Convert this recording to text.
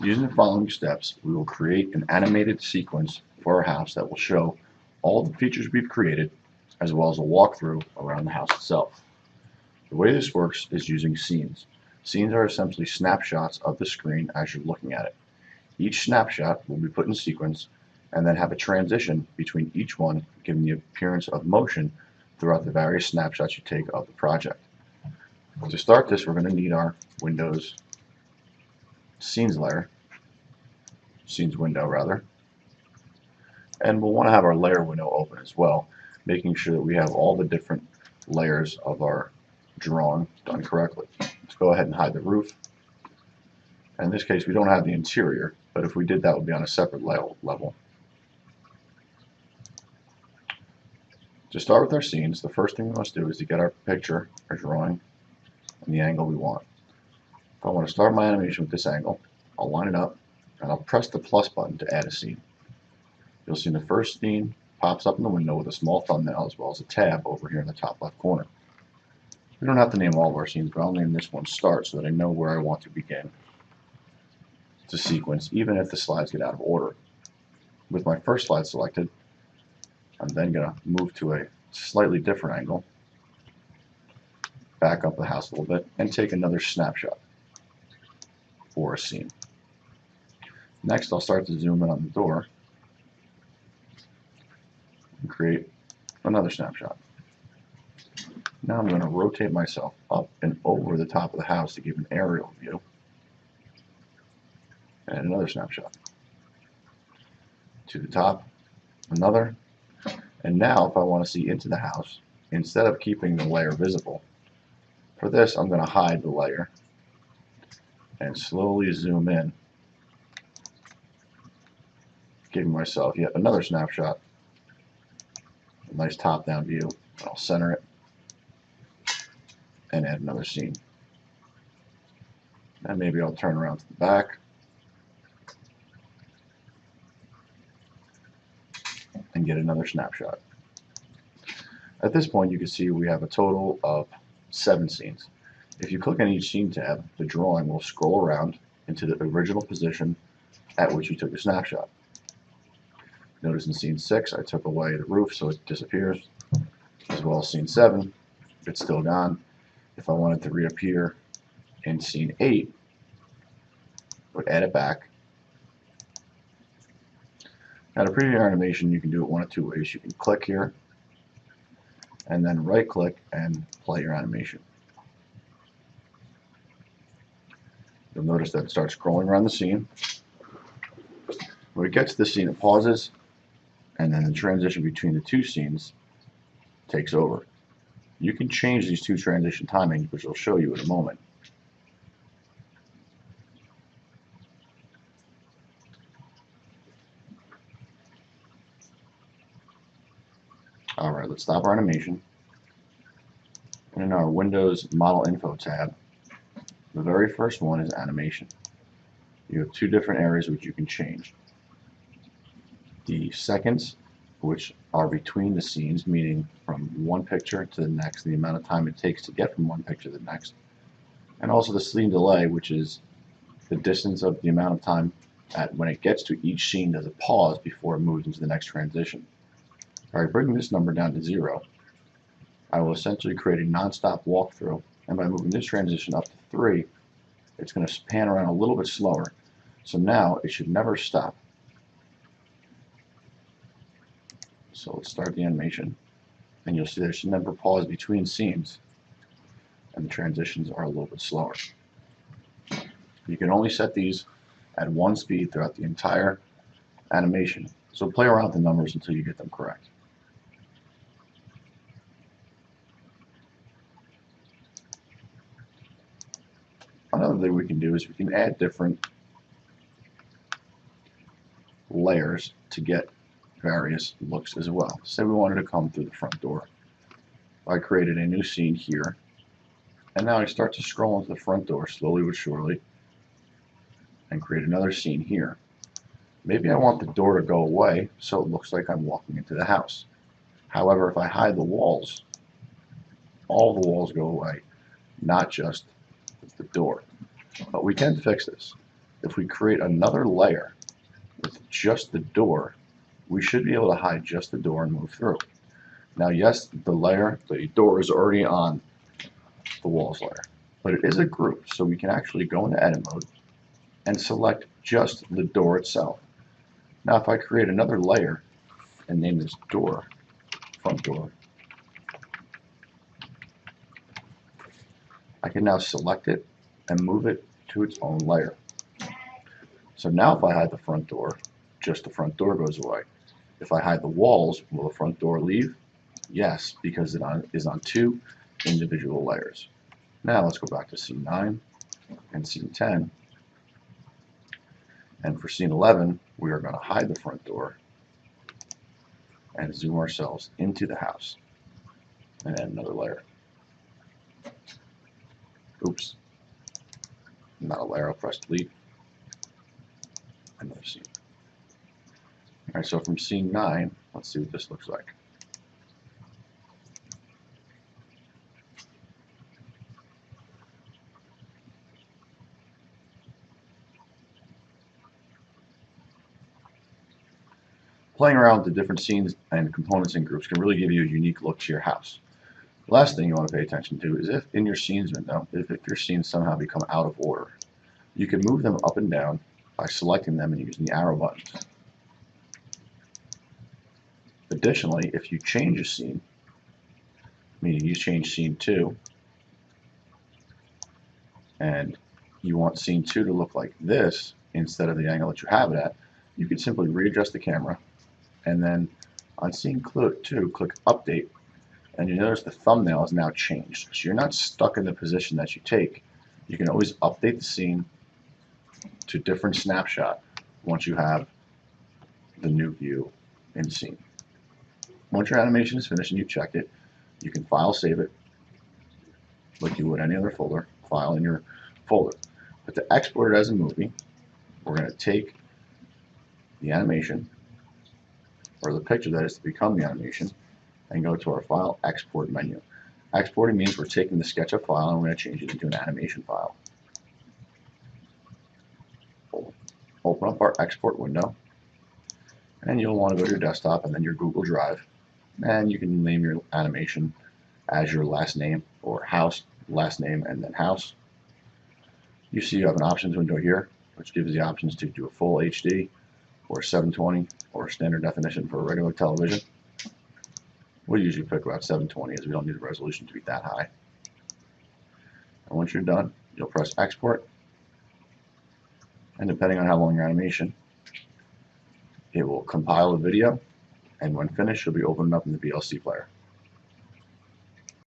Using the following steps, we will create an animated sequence for our house that will show all the features we've created, as well as a walkthrough around the house itself. The way this works is using scenes. Scenes are essentially snapshots of the screen as you're looking at it. Each snapshot will be put in sequence and then have a transition between each one, giving the appearance of motion throughout the various snapshots you take of the project. To start this, we're going to need our Windows scenes layer, scenes window rather, and we'll want to have our layer window open as well, making sure that we have all the different layers of our drawing done correctly. Let's go ahead and hide the roof. In this case, we don't have the interior, but if we did, that would be on a separate level. To start with our scenes, the first thing we must do is to get our picture, our drawing, and the angle we want. If I want to start my animation with this angle, I'll line it up, and I'll press the plus button to add a scene. You'll see the first scene pops up in the window with a small thumbnail as well as a tab over here in the top left corner. We don't have to name all of our scenes, but I'll name this one Start so that I know where I want to begin to sequence, even if the slides get out of order. With my first slide selected, I'm then going to move to a slightly different angle, back up the house a little bit, and take another snapshot for a scene. Next, I'll start to zoom in on the door and create another snapshot. Now I'm going to rotate myself up and over the top of the house to give an aerial view. And another snapshot. To the top, another. And now if I want to see into the house, instead of keeping the layer visible, for this I'm going to hide the layer and slowly zoom in, giving myself yet another snapshot, a nice top-down view. I'll center it and add another scene. And maybe I'll turn around to the back and get another snapshot. At this point, you can see we have a total of 7 scenes. If you click on each scene tab, the drawing will scroll around into the original position at which you took the snapshot. Notice in scene 6, I took away the roof so it disappears, as well as scene 7, it's still gone. If I wanted to reappear in scene 8, I would add it back. Now to preview your animation, you can do it one of two ways. You can click here, and then right click and play your animation. You'll notice that it starts scrolling around the scene. When it gets to the scene, it pauses, and then the transition between the two scenes takes over. You can change these two transition timings, which I'll show you in a moment. Alright, let's stop our animation. And in our Windows Model Info tab, the very first one is animation. You have 2 different areas which you can change. The seconds, which are between the scenes, meaning from one picture to the next, the amount of time it takes to get from one picture to the next. And also the scene delay, which is the distance of the amount of time when it gets to each scene does it pause before it moves into the next transition. By bringing this number down to 0, I will essentially create a non-stop walkthrough, and by moving this transition up to 3, it's going to pan around a little bit slower. So now it should never stop. So let's start the animation, and you'll see there should never pause between scenes, and the transitions are a little bit slower. You can only set these at 1 speed throughout the entire animation, so play around with the numbers until you get them correct. Another thing we can do is we can add different layers to get various looks as well. Say we wanted to come through the front door. I created a new scene here, and now I start to scroll into the front door slowly but surely and create another scene here. Maybe I want the door to go away so it looks like I'm walking into the house. However, if I hide the walls, all the walls go away, not just the door. But we can fix this. If we create another layer with just the door, we should be able to hide just the door and move through. Now, yes, the door is already on the walls layer, but it is a group, so we can actually go into edit mode and select just the door itself. Now, if I create another layer and name this door, front door, I can now select it and move it to its own layer. So now if I hide the front door, just the front door goes away. If I hide the walls, will the front door leave? Yes, because it is on two individual layers. Now let's go back to scene 9 and scene 10. And for scene 11, we are going to hide the front door and zoom ourselves into the house and add another layer. Oops, not a layer, I'll press delete. Another scene. Alright, so from scene 9, let's see what this looks like. Playing around with the different scenes and components and groups can really give you a unique look to your house. The last thing you want to pay attention to is if in your scenes window, if your scenes somehow become out of order, you can move them up and down by selecting them and using the arrow buttons. Additionally, if you change a scene, meaning you change scene 2, and you want scene 2 to look like this instead of the angle that you have it at, you can simply readjust the camera, and then on scene 2, click update, and you notice the thumbnail is now changed. So you're not stuck in the position that you take. You can always update the scene to different snapshot once you have the new view in scene. Once your animation is finished and you check it, you can file save it like you would any other folder, file in your folder. But to export it as a movie, we're going to take the animation, or the picture that is to become the animation, and go to our File Export menu. Exporting means we're taking the SketchUp file and we're going to change it into an animation file. Open up our export window, and you'll want to go to your desktop and then your Google Drive, and you can name your animation as your last name, or house, last name, and then house. You see you have an options window here, which gives you the options to do a full HD, or 720, or standard definition for a regular television. We usually pick about 720 as we don't need the resolution to be that high. And once you're done, you'll press export, and depending on how long your animation, it will compile a video, and when finished, it'll be opened up in the VLC player.